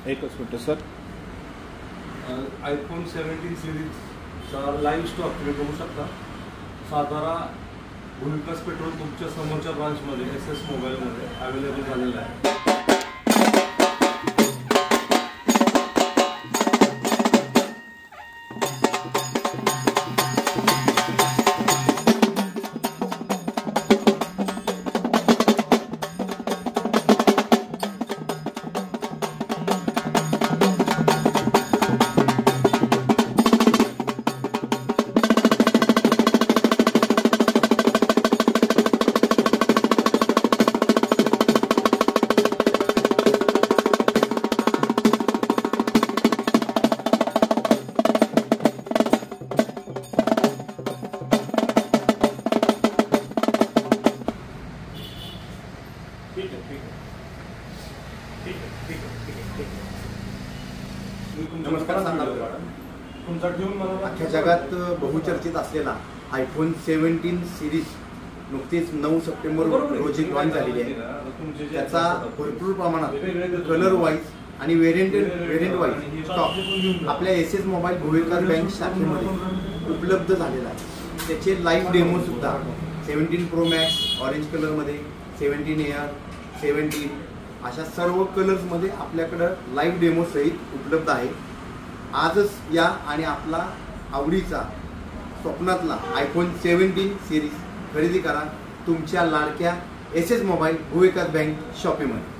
एकच minute sir. iPhone 17 सिरीजचा live stock तुम्ही बघू शकता. सातारा भूविकास पेट्रोल तुमच्या समोरच्या ब्रांचमध्ये SS मोबाईलमध्ये अवेलेबल झालेला आहे. नमस्कार. अख्ख्या जगात बहुचर्चित असलेला iPhone 17 सिरीज नुकतीच 9 सप्टेंबर रोजी लॉन्च झालेली आहे. त्याचा भरपूर प्रमाणात कलर वाईज आणि व्हेरियंट वाईज स्टॉक आपल्या SS मोबाईल भूविकास बँक शाखेमध्ये उपलब्ध झालेला आहे. त्याचे लाईव्ह डेमो सुद्धा 17 Pro Max ऑरेंज कलरमध्ये, 17 Air, 17 अशा सर्व कलर्समध्ये आपल्याकडं लाईव्ह डेमो सहित उपलब्ध आहे. आजच या आणि आपला आवडीचा स्वप्नातला iPhone 17 सिरीज खरेदी करा तुमच्या लाडक्या SS मोबाईल भूविकास बँक शॉपीमध्ये.